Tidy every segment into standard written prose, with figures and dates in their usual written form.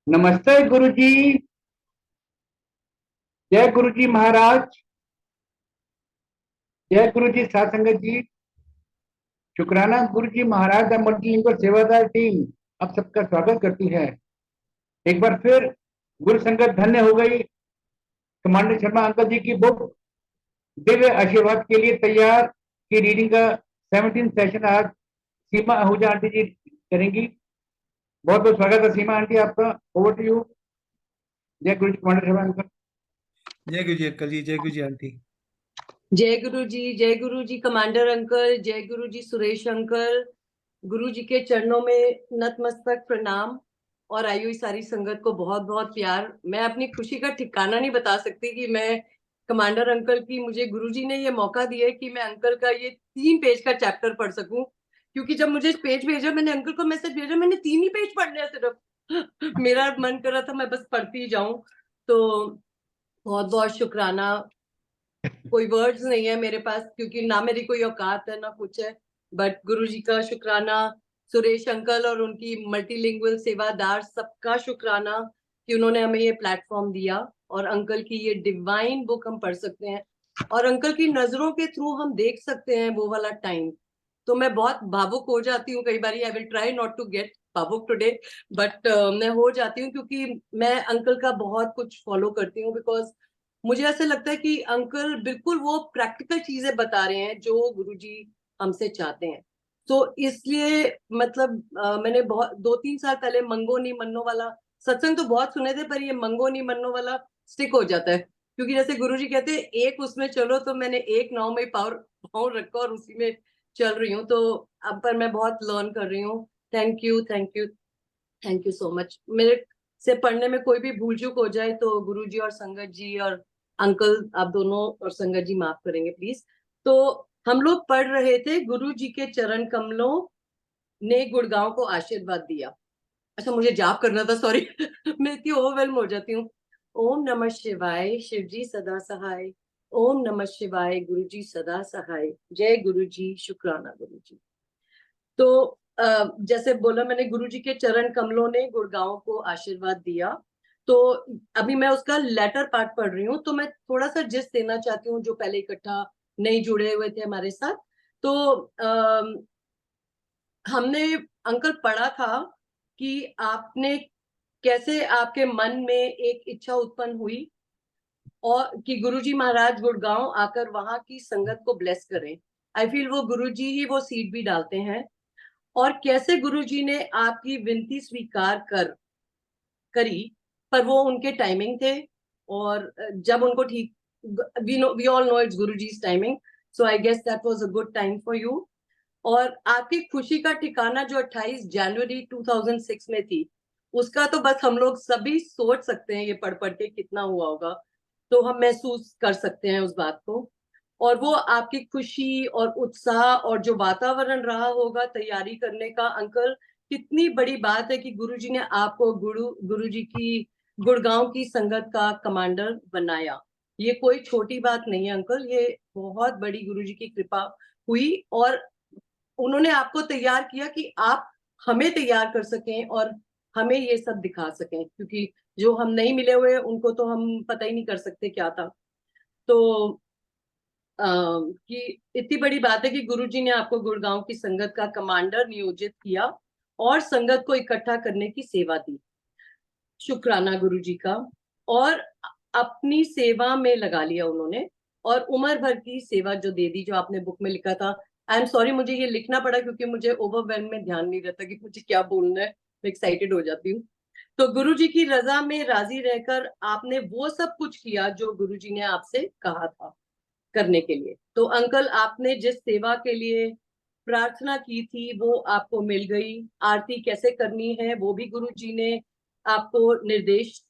नमस्ते गुरुजी। जय गुरुजी महाराज। जय गुरुजी साध संगत जी। शुक्राना गुरुजी महाराज द मल्टीलिंगुअल सेवादार टीम आप सबका स्वागत करती है। एक बार फिर गुरु संगत धन्य हो गई। कमांडर शर्मा अंकल जी की बुक दिव्य आशीर्वाद के लिए तैयार की रीडिंग का 17 सेशन आज सीमा आहूजा आंटी जी करेंगी। बहुत बहुत स्वागत है सीमा आंटी आपका। Over to you. जय गुरु जी कमांडर शर्मा अंकल। जय गुरु जी अंकल जी, जय गुरु जी आंटी। जय गुरु जी, जय गुरु जी कमांडर अंकल, जय गुरु जी सुरेश अंकल। गुरु जी के चरणों में नतमस्तक प्रणाम और आई हुई सारी संगत को बहुत बहुत प्यार। मैं अपनी खुशी का ठिकाना नहीं बता सकती कि मैं कमांडर अंकल की, मुझे गुरु जी ने ये मौका दिया है कि मैं अंकल का ये 3 पेज का चैप्टर पढ़ सकूं। क्योंकि जब मुझे पेज भेजा, मैंने अंकल को मैसेज भेजा, मैंने 3 ही पेज पढ़ने हैं सिर्फ। मेरा मन कर रहा था मैं बस पढ़ती ही जाऊं। तो बहुत बहुत शुक्राना। कोई वर्ड्स नहीं है मेरे पास, क्योंकि ना मेरी कोई औकात है ना कुछ है। बट गुरुजी का शुक्राना, सुरेश अंकल और उनकी मल्टीलिंगुअल सेवादार सबका शुक्राना कि उन्होंने हमें ये प्लेटफॉर्म दिया और अंकल की ये डिवाइन बुक हम पढ़ सकते हैं और अंकल की नजरों के थ्रू हम देख सकते हैं वो वाला टाइम। तो मैं बहुत भावुक हो जाती हूँ कई बार। I will try not to get भावुक टुडे, बट मैं हो जाती हूँ क्योंकि मैं अंकल का बहुत कुछ फॉलो करती हूँ। बिकॉज मुझे ऐसा लगता है कि अंकल बिल्कुल वो प्रैक्टिकल चीजें बता रहे हैं जो गुरुजी हमसे चाहते हैं। तो इसलिए मतलब मैंने बहुत 2-3 साल पहले मंगो नी मन्नो वाला सत्संग तो बहुत सुने थे, पर ये मंगो नी मन्नो वाला स्टिक हो जाता है। क्योंकि जैसे गुरुजी कहते हैं एक उसमें चलो, तो मैंने एक नाव में पाँव रखा और उसी में चल रही हूँ। तो अब पर मैं बहुत लर्न कर रही हूँ। Thank you, thank you, thank you so much. मेरे से पढ़ने में कोई भी भूल चूक हो जाए तो गुरुजी और संगत जी और अंकल आप दोनों और संगत जी माफ करेंगे प्लीज। तो हम लोग पढ़ रहे थे गुरु जी के चरण कमलों ने गुड़गांव को आशीर्वाद दिया। अच्छा, मुझे जाप करना था, सॉरी। मैं इतनी ओवरवेल्म हो जाती हूँ। ओम नमः शिवाय, शिव जी सदा सहाय। ओम नमः शिवाय, गुरु जी सदा सहाय। जय गुरु जी, शुक्राना गुरु जी। तो जैसे बोला मैंने, गुरु जी के चरण कमलों ने गुड़गांव को आशीर्वाद दिया। तो अभी मैं उसका लेटर पार्ट पढ़ रही हूँ, तो मैं थोड़ा सा जिस देना चाहती हूँ जो पहले इकट्ठा नहीं जुड़े हुए थे हमारे साथ। तो हमने अंकल पढ़ा था कि आपने कैसे आपके मन में एक इच्छा उत्पन्न हुई और कि गुरुजी महाराज गुड़गांव आकर वहां की संगत को ब्लेस करें। आई फील वो गुरुजी ही वो सीड भी डालते हैं। और कैसे गुरुजी ने आपकी विनती स्वीकार करी, पर वो उनके टाइमिंग थे। और जब उनको ठीक, we all know it's Guruji's timing, so I guess that was a good time for you. और आपकी खुशी का ठिकाना जो 28 जनवरी 2006 में थी, उसका तो बस हम लोग सभी सोच सकते हैं ये पढ़ पढ़ के कितना हुआ होगा। तो हम महसूस कर सकते हैं उस बात को। और वो आपकी खुशी और उत्साह और जो वातावरण रहा होगा तैयारी करने का, अंकल कितनी बड़ी बात है कि गुरुजी ने आपको गुरुजी की गुड़गांव की संगत का कमांडर बनाया। ये कोई छोटी बात नहीं है अंकल, ये बहुत बड़ी गुरुजी की कृपा हुई। और उन्होंने आपको तैयार किया कि आप हमें तैयार कर सकें और हमें ये सब दिखा सकें, क्योंकि जो हम नहीं मिले हुए उनको तो हम पता ही नहीं कर सकते क्या था। तो कि इतनी बड़ी बात है कि गुरुजी ने आपको गुड़गांव की संगत का कमांडर नियोजित किया और संगत को इकट्ठा करने की सेवा दी। शुक्राना गुरुजी का। और अपनी सेवा में लगा लिया उन्होंने और उम्र भर की सेवा जो दे दी, जो आपने बुक में लिखा था। आई एम सॉरी, मुझे ये लिखना पड़ा क्योंकि मुझे ओवरवेल्म में ध्यान नहीं रहता कि मुझे क्या बोलना है। मैं एक्साइटेड हो जाती हूँ। तो गुरुजी की रजा में राजी रहकर आपने वो सब कुछ किया जो गुरुजी ने आपसे कहा था करने के लिए। तो अंकल, आपने जिस सेवा के लिए प्रार्थना की थी वो आपको मिल गई। आरती कैसे करनी है वो भी गुरुजी ने आपको निर्देश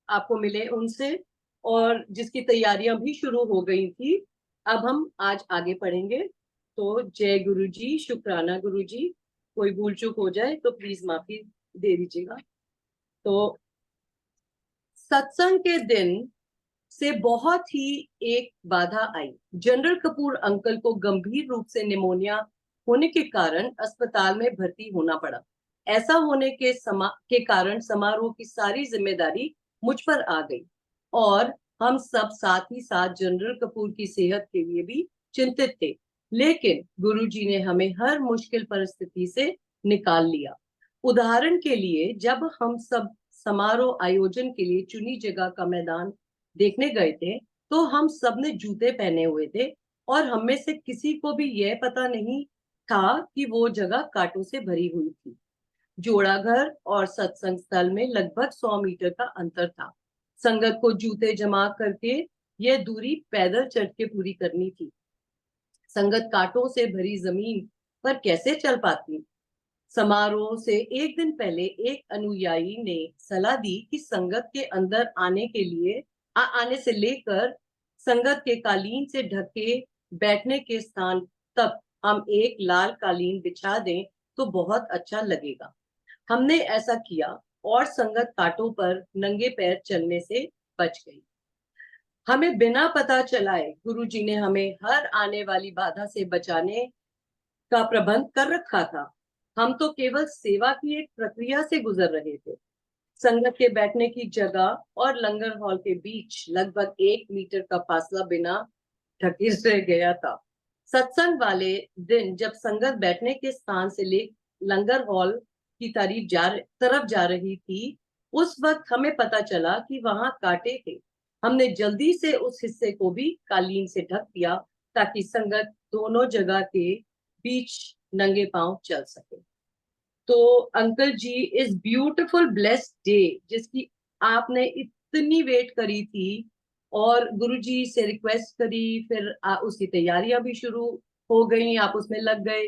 आपको मिले उनसे, और जिसकी तैयारियां भी शुरू हो गई थी। अब हम आज आगे पढ़ेंगे। तो जय गुरुजी, शुक्राना गुरुजी। कोई भूल चूक हो जाए तो प्लीज माफी दे दीजिएगा। तो सत्संग के दिन से बहुत ही एक बाधा आई। जनरल कपूर अंकल को गंभीर रूप से निमोनिया होने के कारण अस्पताल में भर्ती होना पड़ा। ऐसा होने के कारण समारोह की सारी जिम्मेदारी मुझ पर आ गई और हम सब साथ ही साथ जनरल कपूर की सेहत के लिए भी चिंतित थे। लेकिन गुरुजी ने हमें हर मुश्किल परिस्थिति से निकाल लिया। उदाहरण के लिए जब हम सब समारोह आयोजन के लिए चुनी जगह का मैदान देखने गए थे तो हम सब ने जूते पहने हुए थे और हम में से किसी को भी यह पता नहीं था कि वो जगह कांटों से भरी हुई थी। जोड़ाघर और सत्संग स्थल में लगभग 100 मीटर का अंतर था। संगत को जूते जमा करके यह दूरी पैदल चल के पूरी करनी थी। संगत कांटों से भरी जमीन पर कैसे चल पाती? समारोह से एक दिन पहले एक अनुयायी ने सलाह दी कि संगत के अंदर आने से लेकर संगत के कालीन से ढके बैठने के स्थान तक हम एक लाल कालीन बिछा दें तो बहुत अच्छा लगेगा। हमने ऐसा किया और संगत कांटों पर नंगे पैर चलने से बच गई। हमें बिना पता चलाए गुरुजी ने हमें हर आने वाली बाधा से बचाने का प्रबंध कर रखा था। हम तो केवल सेवा की एक प्रक्रिया से गुजर रहे थे। संगत के बैठने की जगह और लंगर हॉल के बीच लगभग 1 मीटर का फासला बिना ढके रह गया था। सत्संग वाले दिन जब संगत बैठने के स्थान से ले लंगर हॉल की तरफ जा रही थी, उस वक्त हमें पता चला कि वहां कांटे थे। हमने जल्दी से उस हिस्से को भी कालीन से ढक दिया ताकि संगत दोनों जगह के बीच नंगे पांव चल सके। तो अंकल जी, इस ब्यूटीफुल ब्लेस्ड डे जिसकी आपने इतनी वेट करी थी और गुरुजी से रिक्वेस्ट करी, फिर उसकी तैयारियां भी शुरू हो गई, आप उसमें लग गए।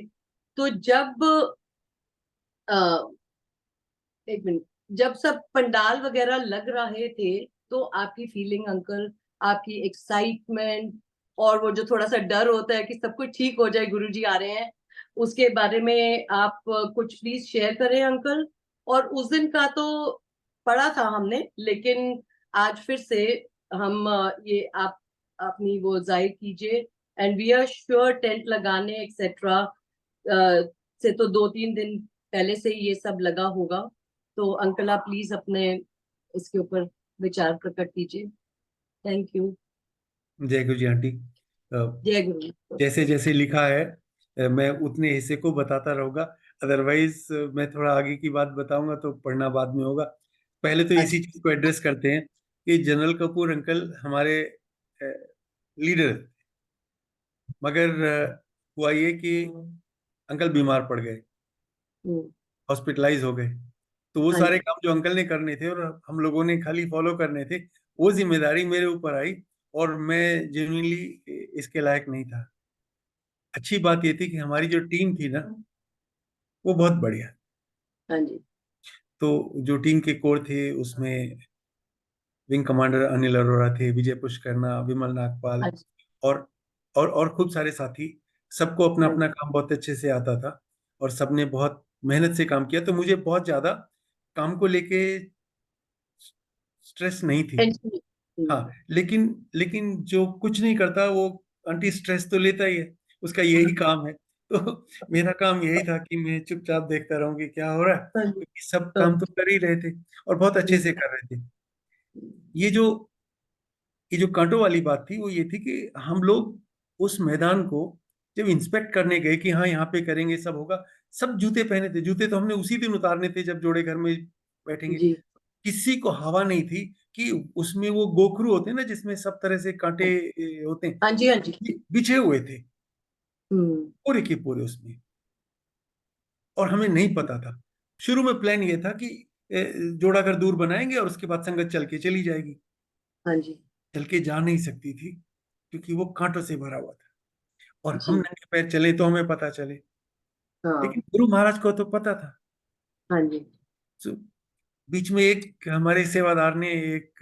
तो जब एक मिनट, जब सब पंडाल वगैरह लग रहे थे तो आपकी फीलिंग अंकल, आपकी एक्साइटमेंट और वो जो थोड़ा सा डर होता है कि सब कुछ ठीक हो जाए, गुरुजी आ रहे हैं, उसके बारे में आप कुछ प्लीज शेयर करें अंकल। और उस दिन का तो पढ़ा था हमने, लेकिन आज फिर से हम ये आप अपनी वो जाहिर कीजिए। And we are sure tent लगाने एक्सेट्रा से तो 2-3 दिन पहले से ही ये सब लगा होगा। तो अंकल आप प्लीज अपने इसके ऊपर विचार प्रकट कीजिए। Thank you. जय गुरु जी आंटी। जय गुरु। जैसे जैसे लिखा है मैं उतने हिस्से को बताता रहूंगा, अदरवाइज मैं थोड़ा आगे की बात बताऊंगा तो पढ़ना बाद में होगा। पहले तो इसी चीज को एड्रेस करते हैं कि जनरल कपूर अंकल हमारे लीडर, मगर हुआ ये कि अंकल बीमार पड़ गए, हॉस्पिटलाइज हो गए। तो वो सारे काम जो अंकल ने करने थे और हम लोगों ने खाली फॉलो करने थे, वो जिम्मेदारी मेरे ऊपर आई और मैं जेन्युइनली इसके लायक नहीं था। अच्छी बात ये थी कि हमारी जो टीम थी ना, वो बहुत बढ़िया। हाँ जी। तो जो टीम के कोर थे उसमें विंग कमांडर अनिल अरोरा थे, विजय पुष्करना, विमल नागपाल और खूब सारे साथी। सबको अपना अपना काम बहुत अच्छे से आता था और सबने बहुत मेहनत से काम किया। तो मुझे बहुत ज्यादा काम को लेके स्ट्रेस नहीं थी। हाँ, लेकिन लेकिन जो कुछ नहीं करता वो एंटी स्ट्रेस तो लेता ही है, उसका यही काम है। तो मेरा काम यही था कि मैं चुपचाप देखता रहूं कि क्या हो रहा है, क्योंकि सब काम तो कर ही रहे थे और बहुत अच्छे से कर रहे थे। ये जो कांटों वाली बात थी वो ये थी कि हम लोग उस मैदान को जब इंस्पेक्ट करने गए कि हाँ यहाँ पे करेंगे सब होगा, सब जूते पहने थे। जूते तो हमने उसी दिन उतारने थे जब जोड़े घर में बैठेंगे। किसी को हवा नहीं थी कि उसमें वो गोखरू होते हैं ना जिसमें सब तरह से कांटे होते हैं, हाँ जी, हाँ जी, बिछे हुए थे पूरे के पूरे उसमें। और हमें नहीं पता था, शुरू में प्लान ये था कि जोड़ा घर दूर बनाएंगे और उसके बाद संगत चल के चली जाएगी। हाँ जी, चल के जा नहीं सकती थी क्योंकि वो कांटों से भरा हुआ था और हम जी, नंगे पैर चले तो हमें पता चले। हाँ, लेकिन गुरु महाराज को तो पता था। हाँ जी, तो बीच में एक हमारे सेवादार ने एक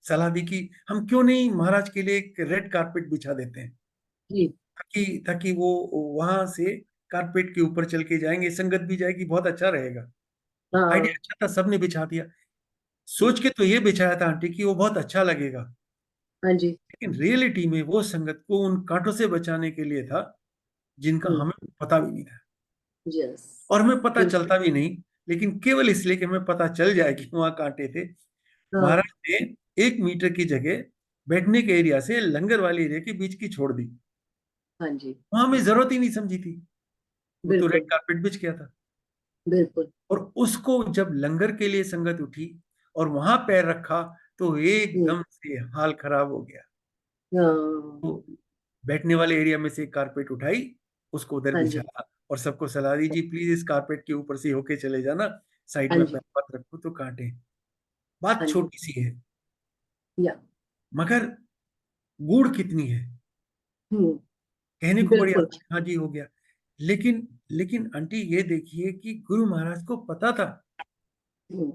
सलाह दी कि हम क्यों नहीं महाराज के लिए एक रेड कारपेट बिछा देते हैं, जी, ताकि ताकि वो वहां से कारपेट के ऊपर चल के जाएंगे, संगत भी जाएगी, बहुत अच्छा रहेगा। हाँ, आइडिया अच्छा था, सबने बिछा दिया। सोच के तो ये बिछाया था आंटी कि वो बहुत अच्छा लगेगा, हाँ जी, लेकिन रियलिटी में वो संगत को उन कांटों से बचाने के लिए था जिनका हमें पता भी नहीं था। यस। और हमें पता बिल्कुल। चलता भी नहीं, लेकिन केवल इसलिए कि हमें पता चल जाए कि वहां कांटे थे, हाँ महाराज ने 1 मीटर की जगह बैठने के एरिया से लंगर वाले एरिया के बीच की छोड़ दी। हाँ जी। वहां हमें जरूरत ही नहीं समझी थी, वो तो रेड बिल्कुल कारपेट बिछ गया था। बिल्कुल। और उसको जब लंगर के लिए संगत उठी और वहां पैर रखा तो हम्म, एकदम से हाल खराब हो गया। हाँ तो बैठने वाले एरिया में से एक कारपेट उठाई, उसको उधर हाँ जी। बिछाया और सबको सलाह दी, जी प्लीज इस कारपेट के ऊपर से होके चले जाना, साइड हाँ में जी। पैर मत रखो तो कांटे। बात हाँ जी। छोटी सी है, या मगर गूढ़ कितनी है। कहने को बड़ी बिल्कुल। आसान, हाँ जी हो गया, लेकिन लेकिन आंटी ये देखिए कि गुरु महाराज को पता था, हम्म,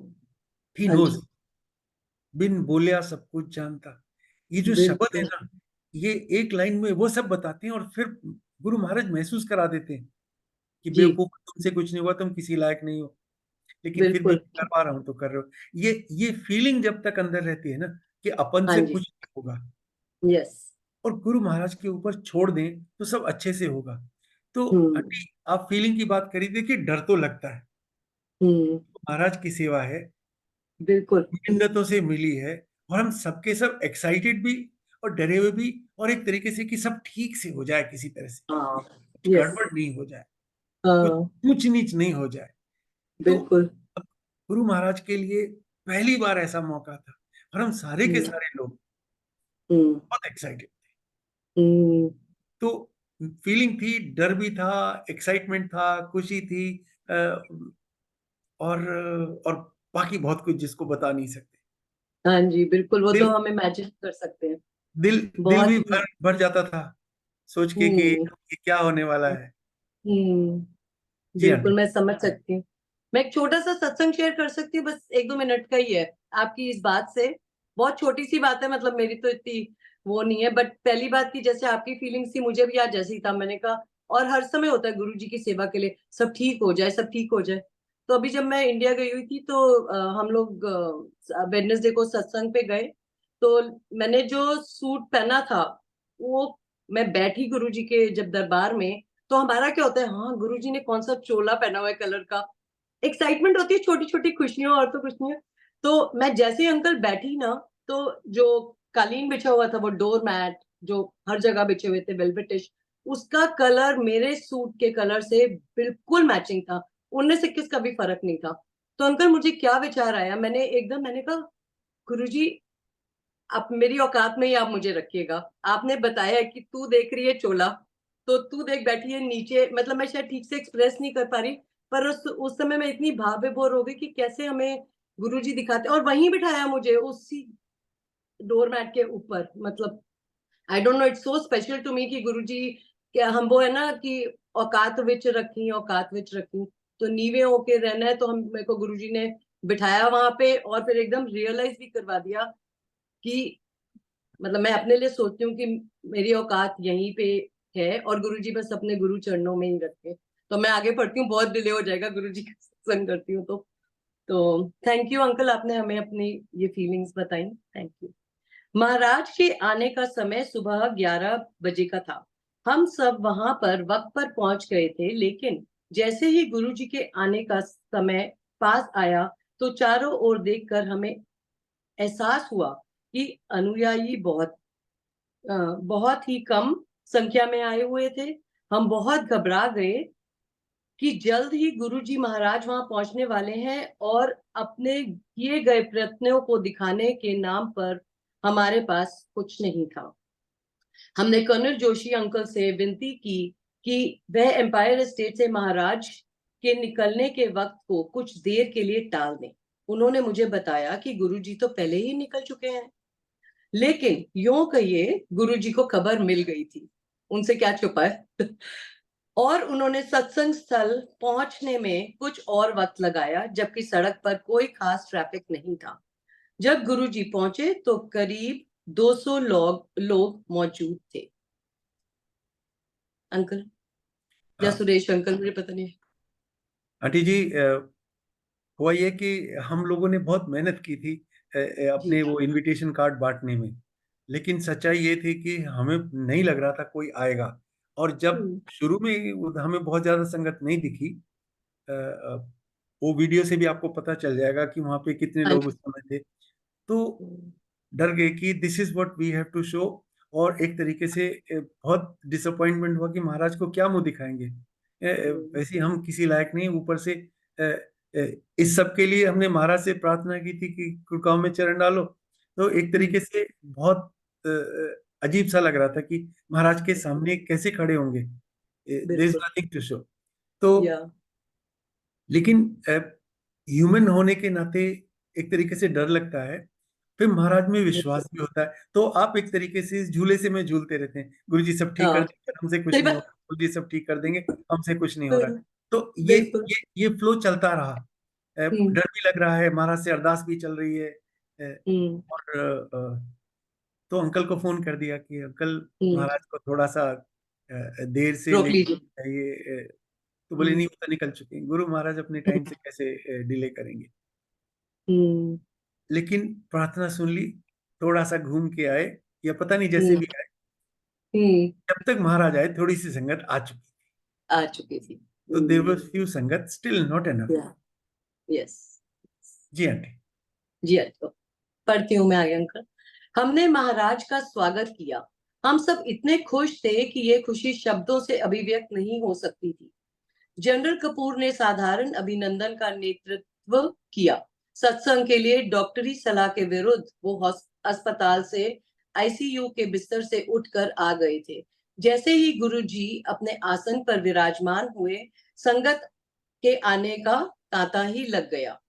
ही हाँ नोज, जी। बिन बोलिया सब कुछ जानता। ये जो शब्द है बिल्कुल। ना, ये एक लाइन में वो सब बताते हैं और फिर गुरु महाराज महसूस करा देते हैं कि जी। बेवकूफ, तुमसे कुछ नहीं हुआ, तुम किसी लायक नहीं हो, लेकिन फिर भी बिल्कुल। कर पा रहा हूं तो कर रहे हो। ये फीलिंग जब तक अंदर रहती है ना कि अपन हाँ से जी। कुछ नहीं होगा यस। और गुरु महाराज के ऊपर छोड़ दें तो सब अच्छे से होगा। तो हम्म। आंटी, आप फीलिंग की बात करी थी कि डर तो लगता है, हम्म। महाराज की सेवा है, बिल्कुल। मिन्नतों से मिली है, और हम सबके सब एक्साइटेड भी और डरे हुए भी, और एक तरीके से कि सब ठीक से हो जाए, किसी तरह से हाँ। कुछ यस। गड़बड़ नहीं हो जाए, कुछ हाँ। ऊंच नीच नहीं हो जाए। तो बिल्कुल। अब गुरु महाराज के लिए पहली बार ऐसा मौका था और हम सारे के हम्म। सारे लोग हम्म। बहुत एक्साइटेड थे। हम्म। तो फीलिंग थी, डर भी था, एक्साइटमेंट था, खुशी थी, अ, और बाकी बहुत कुछ जिसको बता नहीं सकते। हाँ जी बिल्कुल, वो तो दिल हम इमेजिन कर सकते हैं। दिल दिल बहुत भी ही। भर भर जाता था सोच के कि हम्म। ये क्या होने वाला है। जी आंटी। बिल्कुल मैं समझ सकती हूँ। मैं एक छोटा सा सत्संग शेयर कर सकती हूँ, बस 1-2 मिनट का ही है आपकी इस बात से। बहुत छोटी सी बात है, मतलब मेरी तो इतनी वो नहीं है, बट पहली बात की जैसे आपकी फीलिंग्स थी, मुझे भी आज जैसे ही था, मैंने कहा और हर समय होता है गुरु जी की सेवा के लिए, सब ठीक हो जाए, सब ठीक हो जाए। तो अभी जब मैं इंडिया गई हुई थी तो हम लोग वेडनेसडे को सत्संग पे गए। तो मैंने जो सूट पहना था वो, मैं बैठी गुरु जी के जब दरबार में, तो हमारा क्या होता है, हाँ गुरुजी ने कौन सा चोला पहना हुआ है कलर का, एक्साइटमेंट होती है, छोटी छोटी खुशियां और तो कुछ नहीं है। तो मैं जैसे ही अंकल बैठी ना, तो जो कालीन बिछा हुआ था, वो डोर मैट जो हर जगह बिछे हुए थे वेलवेटिश, उसका कलर मेरे सूट के कलर से बिल्कुल मैचिंग था, 19-21 का भी फर्क नहीं था। तो अंकल मुझे क्या विचार आया, मैंने कहा गुरुजी आप मेरी औकात में ही आप मुझे रखिएगा। आपने बताया कि तू देख रही है चोला, तो तू देख बैठी है नीचे, मतलब मैं शायद ठीक से एक्सप्रेस नहीं कर पा रही, पर उस समय मैं इतनी भाव विभोर हो गई कि कैसे हमें गुरुजी दिखाते, और वहीं बिठाया मुझे उसी डोरमैट के ऊपर। मतलब I don't know, it's so special to me कि गुरुजी, क्या हम वो है ना कि औकात विच रखी, तो नीवे होके रहना है, तो हम मेरे को गुरुजी ने बिठाया वहां पे, और फिर एकदम रियलाइज भी करवा दिया कि मतलब मैं अपने लिए सोचती हूँ कि मेरी औकात यहीं पे है, और गुरुजी बस अपने गुरु चरणों में ही रखे। तो मैं आगे पढ़ती हूँ, बहुत डिले हो जाएगा, गुरुजी का सत्संग करती हूँ तो थैंक यू अंकल, आपने हमें अपनी ये फीलिंग्स बताई, थैंक यू। महाराज के आने का समय सुबह 11 बजे का था। हम सब वहां पर वक्त पर पहुंच गए थे, लेकिन जैसे ही गुरुजी के आने का समय पास आया, तो चारों ओर देखकर हमें एहसास हुआ कि अनुयायी बहुत ही कम संख्या में आए हुए थे। हम बहुत घबरा गए कि जल्द ही गुरुजी महाराज वहां पहुंचने वाले हैं, और अपने किए गए प्रयत्नों को दिखाने के नाम पर हमारे पास कुछ नहीं था। हमने कर्नल जोशी अंकल से विनती की कि वह एम्पायर स्टेट से महाराज के निकलने के वक्त को कुछ देर के लिए टाल दें। उन्होंने मुझे बताया कि गुरुजी तो पहले ही निकल चुके हैं, लेकिन यूं कहिए गुरुजी को खबर मिल गई थी, उनसे क्या छुपा है। और उन्होंने सत्संग स्थल पहुंचने में कुछ और वक्त लगाया, जबकि सड़क पर कोई खास ट्रैफिक नहीं था। जब गुरुजी पहुंचे तो करीब 200 लोग मौजूद थे। अंकल या हाँ सुरेश अंकल, मुझे पता नहीं। आंटी जी, हुआ ये कि हम लोगों ने बहुत मेहनत की थी जी। अपने वो इनविटेशन कार्ड बांटने में, लेकिन सच्चाई ये थी कि हमें नहीं लग रहा था कोई आएगा। और जब हम्म। शुरू में हमें बहुत ज्यादा संगत नहीं दिखी, वो वीडियो से भी आपको पता चल जाएगा कि वहां पे कितने हाँ लोग जी। उस समय थे। तो डर गए कि this is what we have to show. और एक तरीके से बहुत डिसअपॉइंटमेंट हुआ कि महाराज को क्या मुंह दिखाएंगे, वैसे हम किसी लायक नहीं। ऊपर से अ, इस सब के लिए हमने महाराज से प्रार्थना की थी कि गुड़गांव में चरण डालो। तो एक तरीके से बहुत अजीब सा लग रहा था कि महाराज के सामने कैसे खड़े होंगे, देयर इज बिल्कुल। Nothing to show. तो या लेकिन ह्यूमन होने के नाते एक तरीके से डर लगता है, फिर महाराज में विश्वास भी होता है। तो आप एक तरीके से इस झूले से में झूलते रहते हैं, गुरु जी सब ठीक कर हाँ, देंगे, हमसे कुछ सही नहीं हो बात। रहा, गुरु जी सब ठीक कर देंगे, हमसे कुछ नहीं हो रहा है। तो बिल्कुल। ये फ्लो चलता रहा। हम्म। डर भी लग रहा है, महाराज से अरदास भी चल रही है। हम्म। और तो अंकल को फोन कर दिया कि अंकल हम्म। महाराज को थोड़ा सा देर से रोक लेके लीजिए। चाहिए। तो बोले हम्म। नहीं, वो तो निकल चुके हैं, गुरु महाराज अपने टाइम से कैसे डिले करेंगे। हम्म। लेकिन प्रार्थना सुन ली, थोड़ा सा घूम के आए, या पता नहीं जैसे हम्म। भी आए। हम्म। जब तक महाराज आए थोड़ी सी संगत आ चुकी। आ चुकी थी। तो देयर वाज फ्यू संगत, स्टिल नॉट एनफ। या यस। जी आंटी। जी अच्छा, पढ़ती हूँ मैं आगे अंकल। हमने महाराज का स्वागत किया। हम सब इतने खुश थे कि ये खुशी शब्दों से अभिव्यक्त नहीं हो सकती थी। जनरल कपूर ने साधारण अभिनंदन का नेतृत्व किया। सत्संग के लिए डॉक्टरी सलाह के विरुद्ध वो अस्पताल से आईसीयू के बिस्तर से उठकर आ गए थे। जैसे ही गुरुजी अपने आसन पर विराजमान हुए, संगत के आने का तांता ही लग गया।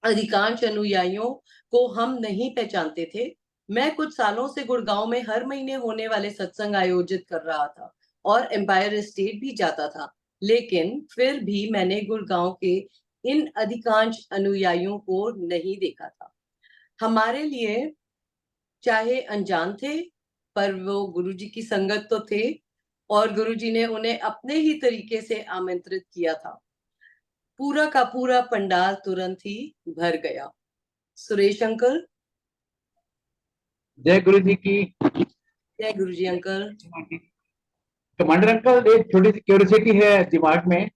अधिकांश अनुयायियों को हम नहीं पहचानते थे। मैं कुछ सालों से गुड़गांव में हर महीने होने वाले सत्संग आयोजित कर रहा था और एम्पायर स्टेट भी जाता था, लेकिन फिर भी मैंने गुड़गांव के इन अधिकांश अनुयायियों को नहीं देखा था। हमारे लिए चाहे अनजान थे, पर वो गुरुजी की संगत तो थे और गुरुजी ने उन्हें अपने ही तरीके से आमंत्रित किया था। पूरा का पूरा पंडाल तुरंत ही भर गया। सुरेश अंकल। जय गुरु जी की। जय गुरुजी अंकल। कमांडर अंकल, एक छोटी सी क्यूरियोसिटी है दिमाग में।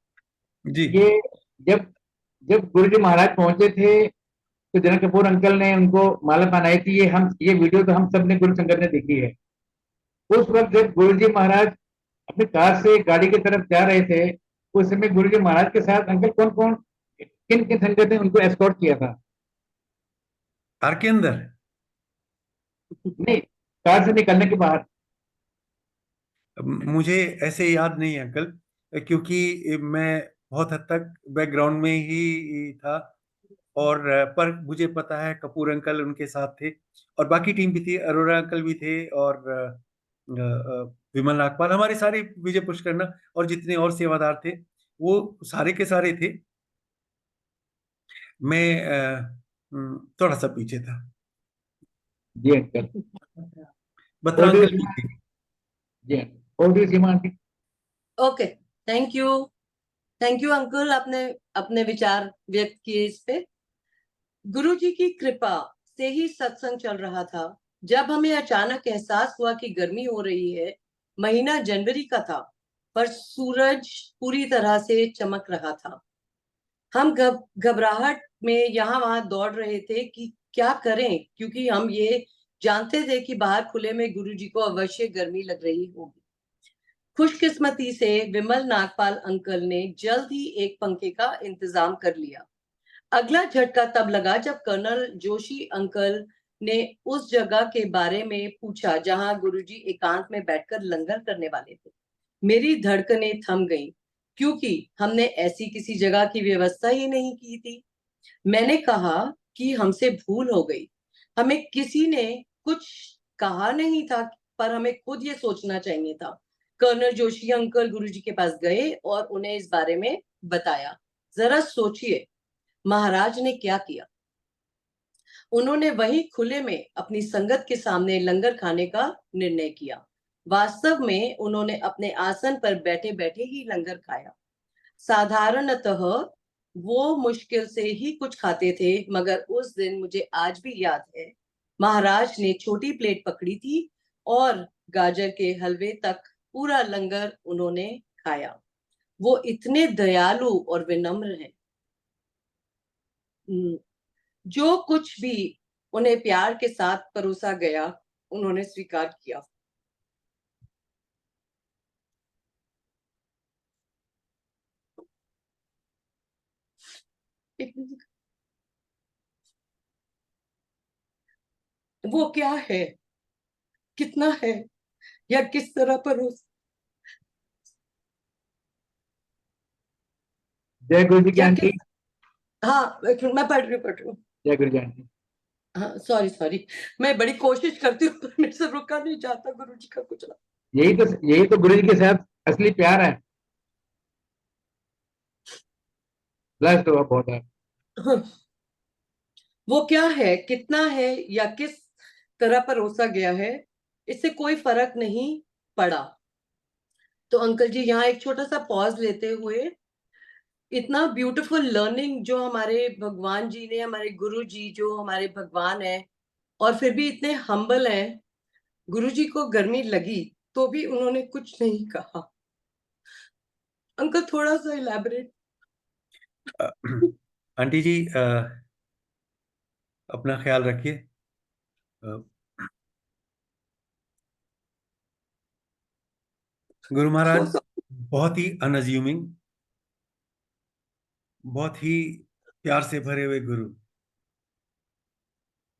जी ये जब जब गुरु जी महाराज पहुंचे थे तो जनक कपूर अंकल ने उनको माला पहनाई थी। ये वीडियो तो हम सब ने गुरु संगत ने देखी है। उस वक्त जब गुरु जी महाराज अपनी कार से गाड़ी की तरफ जा रहे थे, उस समय गुरु जी महाराज के साथ अंकल कौन कौन, किन किन संगत ने उनको एस्कॉर्ट किया था? कार के अंदर नहीं, कार से निकलने के बाद। मुझे ऐसे याद नहीं है अंकल, क्योंकि मैं बहुत हद तक बैकग्राउंड में ही था। और पर मुझे पता है कपूर अंकल उनके साथ थे, और बाकी टीम भी थी, अरोरा अंकल भी थे, और विमल नागपाल, हमारे सारे, विजय पुष्करना, और जितने और सेवादार थे वो सारे के सारे थे। मैं थोड़ा सा पीछे था। जी अंकल। बत्रा और अंकल भी थे। जी और Seema aunty. Okay, thank you uncle, आपने अपने विचार व्यक्त किए इस पे। गुरुजी की कृपा से ही सत्संग चल रहा था जब हमें अचानक एहसास हुआ कि गर्मी हो रही है। महीना जनवरी का था, पर सूरज पूरी तरह से चमक रहा था। हम घबराहट में यहाँ वहां दौड़ रहे थे कि क्या करें, क्योंकि हम ये जानते थे कि बाहर खुले में गुरुजी को अवश्य गर्मी लग रही होगी। खुशकिस्मती से विमल नागपाल अंकल ने जल्द ही एक पंखे का इंतजाम कर लिया। अगला झटका तब लगा जब कर्नल जोशी अंकल ने उस जगह के बारे में पूछा जहां गुरुजी एकांत में बैठकर लंगर करने वाले थे। मेरी धड़कनें थम गईं, क्योंकि हमने ऐसी किसी जगह की व्यवस्था ही नहीं की थी। मैंने कहा कि हमसे भूल हो गई। हमें किसी ने कुछ कहा नहीं था, पर हमें खुद ये सोचना चाहिए था। कर्नल जोशी अंकल गुरुजी के पास गए और उन्हें इस बारे में बताया। जरा सोचिए महाराज ने क्या किया। उन्होंने वहीं खुले में अपनी संगत के सामने लंगर खाने का निर्णय किया। वास्तव में उन्होंने अपने आसन पर बैठे बैठे ही लंगर खाया। साधारणतः वो मुश्किल से ही कुछ खाते थे, मगर उस दिन मुझे आज भी याद है, महाराज ने छोटी प्लेट पकड़ी थी और गाजर के हलवे तक पूरा लंगर उन्होंने खाया। वो इतने दयालु और विनम्र हैं। जो कुछ भी उन्हें प्यार के साथ परोसा गया उन्होंने स्वीकार किया। वो क्या है, कितना है, या किस तरह परोस। जय गुरु जी की या आंटी। किस, हाँ मैं पढ़ रही हूँ। जय गुरु जी आंटी। हाँ सॉरी, मैं बड़ी कोशिश करती हूँ पर मेरे से रुका नहीं जाता गुरु जी का कुछ ना। यही तो गुरु जी के साथ असली प्यार है। ब्लेस्ड हुआ बहुत है। हाँ, वो क्या है, कितना है, या किस तरह परोसा गया है, इससे कोई फर्क नहीं पड़ा। तो अंकल जी यहाँ एक छोटा सा पॉज लेते हुए, इतना ब्यूटीफुल लर्निंग जो हमारे भगवान जी ने, हमारे गुरु जी जो हमारे भगवान है, और फिर भी इतने हम्बल हैं। गुरु जी को गर्मी लगी तो भी उन्होंने कुछ नहीं कहा। अंकल थोड़ा सा इलैबोरेट। आंटी जी, अपना ख्याल रखिए। गुरु महाराज बहुत ही अनअज्यूमिंग, बहुत ही प्यार से भरे हुए गुरु।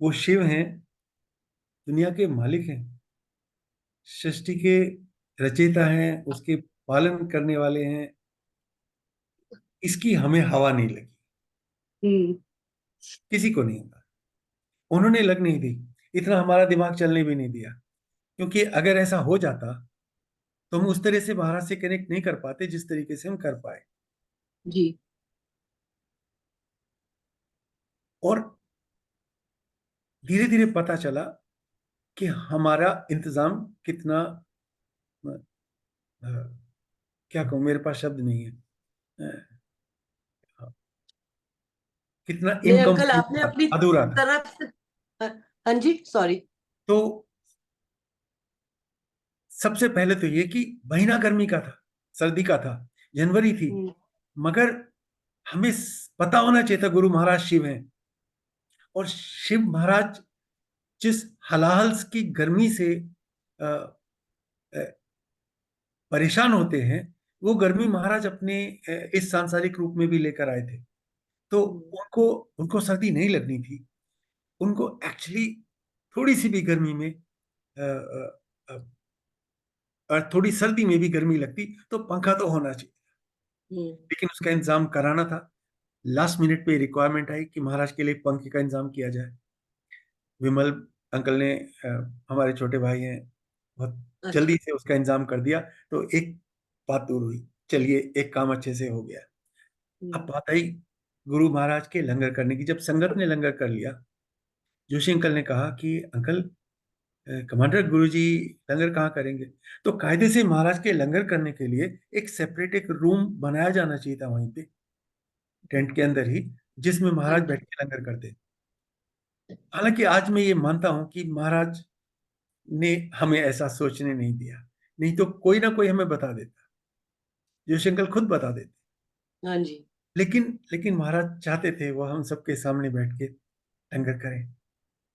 वो शिव हैं, दुनिया के मालिक हैं, सृष्टि के रचयिता हैं, उसके पालन करने वाले हैं। इसकी हमें हवा नहीं लगी, किसी को नहीं होगा। उन्होंने लग नहीं दी, इतना हमारा दिमाग चलने भी नहीं दिया। क्योंकि अगर ऐसा हो जाता तो हम उस तरह से महाराज से कनेक्ट नहीं कर पाते जिस तरीके से हम कर पाए। जी। और धीरे धीरे पता चला कि हमारा इंतजाम कितना, क्या कहूं, मेरे पास शब्द नहीं है, कितना नहीं अंकल, इनकम्प्लीट आपने था, अपनी अधूरा था। तरफ से, हाँ जी सॉरी। तो सबसे पहले तो ये कि महीना गर्मी का था, सर्दी का था, जनवरी थी, मगर हमें पता होना चाहिए था गुरु महाराज शिव हैं। और शिव महाराज जिस हलाहल की गर्मी से अ, अ, परेशान होते हैं, वो गर्मी महाराज अपने इस सांसारिक रूप में भी लेकर आए थे। तो उनको उनको सर्दी नहीं लगनी थी। उनको एक्चुअली थोड़ी सी भी गर्मी में और थोड़ी सर्दी में भी गर्मी लगती तो पंखा तो होना चाहिए, लेकिन उसका इंतजाम कराना था। लास्ट मिनट पे रिक्वायरमेंट आई कि महाराज के लिए पंखे का इंतजाम किया जाए। विमल अंकल ने, हमारे छोटे भाई हैं, बहुत जल्दी से उसका इंतजाम कर दिया। तो एक बात दूर हुई, चलिए एक काम अच्छे से हो गया। अब बात आई गुरु महाराज के लंगर करने की। जब संगत ने लंगर कर लिया, जोशी अंकल ने कहा कि अंकल, कमांडर गुरुजी लंगर कहाँ करेंगे? तो कायदे से महाराज के लंगर करने के लिए एक सेपरेट एक रूम बनाया जाना चाहिए था वहीं पे, टेंट के अंदर ही, जिसमें महाराज बैठ के लंगर करते। हालांकि आज मैं ये मानता हूं कि महाराज ने हमें ऐसा सोचने नहीं दिया, नहीं तो कोई ना कोई हमें बता देता, जोशी अंकल खुद बता देते। हाँ जी। लेकिन लेकिन महाराज चाहते थे वो हम सबके सामने बैठ के लंगर करें,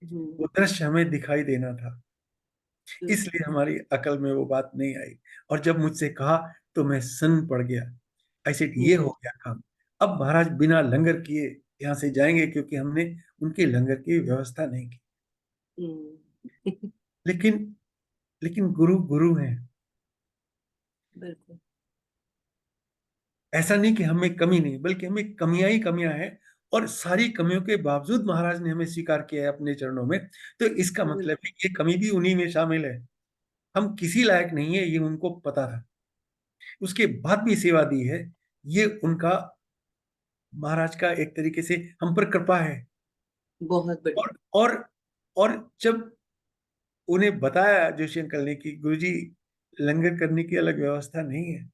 वो दृश्य हमें दिखाई देना था। इसलिए हमारी अकल में वो बात नहीं आई। और जब मुझसे कहा तो मैं सन्न पड़ गया। ऐसे ये हो गया काम। अब महाराज बिना लंगर किए यहाँ से जाएंगे, क्योंकि हमने उनके लंगर की व्यवस्था नहीं की। लेकिन लेकिन गुरु गुरु हैं। बिल्कुल। ऐसा नहीं कि हमें कमी नहीं, बल्कि हमें कमियां ही कमियां हैं। और सारी कमियों के बावजूद महाराज ने हमें स्वीकार किया है अपने चरणों में। तो इसका मतलब है ये कमी भी उन्हीं में शामिल है। हम किसी लायक नहीं है, ये उनको पता था। उसके बाद भी सेवा दी है, ये उनका, महाराज का एक तरीके से हम पर कृपा है। बहुत बढ़िया। और जब उन्हें बताया जोशी अंकल ने कि गुरुजी लंगर करने की अलग व्यवस्था नहीं है,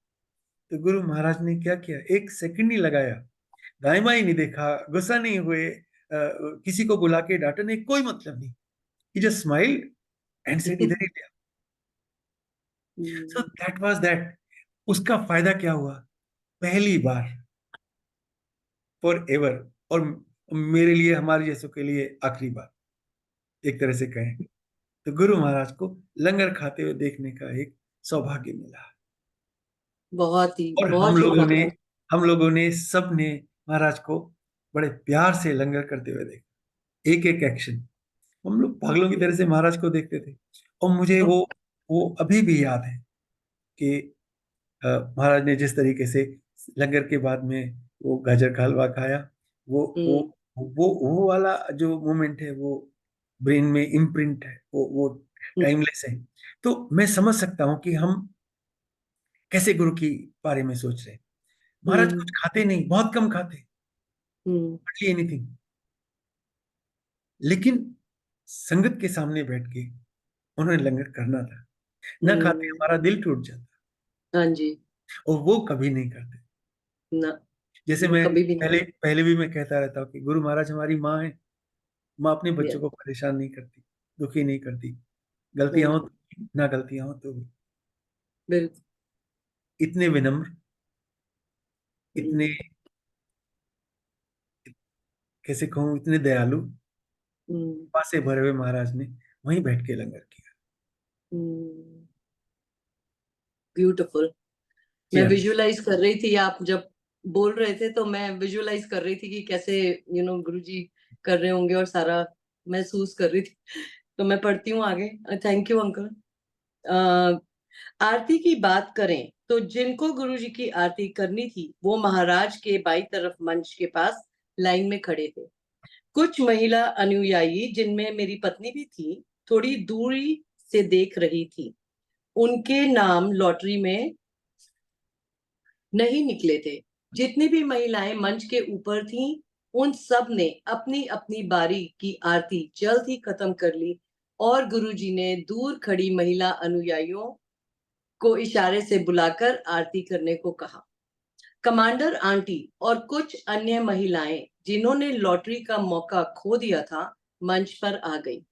तो गुरु महाराज ने क्या किया, एक सेकंड नहीं लगाया, दाएं बाएं नहीं देखा, गुस्सा नहीं हुए, किसी को बुला के डांटा नहीं, कोई मतलब नहीं। ही जस्ट स्माइल्ड एंड सेड इधर ही लिया। So that was that. उसका फायदा क्या हुआ? पहली बार फॉर एवर, और मेरे लिए, हमारे जैसों के लिए आखिरी बार, एक तरह से कहें तो गुरु महाराज को लंगर खाते हुए देखने का एक सौभाग्य मिला। और बहुत ही बहुत। हम लोगों ने सबने महाराज को बड़े प्यार से लंगर करते हुए देखा, एक एक एक्शन। हम लोग पागलों की तरह से महाराज को देखते थे। और मुझे वो अभी भी याद है कि महाराज ने जिस तरीके से लंगर के बाद में वो गाजर का हलवा खाया, वो वो वो वाला जो मोमेंट है, वो ब्रेन में इम्प्रिंट है, वो टाइमलेस है। तो मैं समझ सकता हूँ कि हम कैसे गुरु की बारे में सोच रहे हैं। महाराज कुछ खाते नहीं, बहुत कम खाते, हार्डली एनीथिंग, लेकिन संगत के सामने बैठ के उन्होंने लंगर करना था। न खाते हमारा दिल टूट जाता। हाँ जी। और वो कभी नहीं करते। ना, जैसे वो मैं कभी भी नहीं। पहले भी मैं कहता रहता हूँ कि गुरु महाराज हमारी माँ है। माँ अपने बच्चों Yes, को परेशान नहीं करती, दुखी नहीं करती, गलतियां हो बिल्कुल तो ना गलतियां हो तो भी। बिल्कुल। इतने विनम्र, इतने, कैसे कहूँ, इतने दयालु, कृपा से भरे हुए महाराज ने वहीं बैठ के लंगर किया। ब्यूटीफुल। जी मैं हाँ। विजुअलाइज कर रही थी, आप जब बोल रहे थे तो मैं विजुअलाइज कर रही थी कि कैसे गुरुजी कर रहे होंगे, और सारा महसूस कर रही थी। तो मैं पढ़ती हूँ आगे। Thank you uncle. आरती की बात करें तो जिनको गुरुजी की आरती करनी थी वो महाराज के बाई तरफ मंच के पास लाइन में खड़े थे। कुछ महिला अनुयायी, जिनमें मेरी पत्नी भी थी, थोड़ी दूरी से देख रही थी। उनके नाम लॉटरी में नहीं निकले थे। जितनी भी महिलाएं मंच के ऊपर थीं, उन सब ने अपनी अपनी बारी की आरती जल्द ही खत्म कर ली, और गुरुजी ने दूर खड़ी महिला अनुयायियों को इशारे से बुलाकर आरती करने को कहा। कमांडर आंटी और कुछ अन्य महिलाएं, जिन्होंने लॉटरी का मौका खो दिया था, मंच पर आ गई।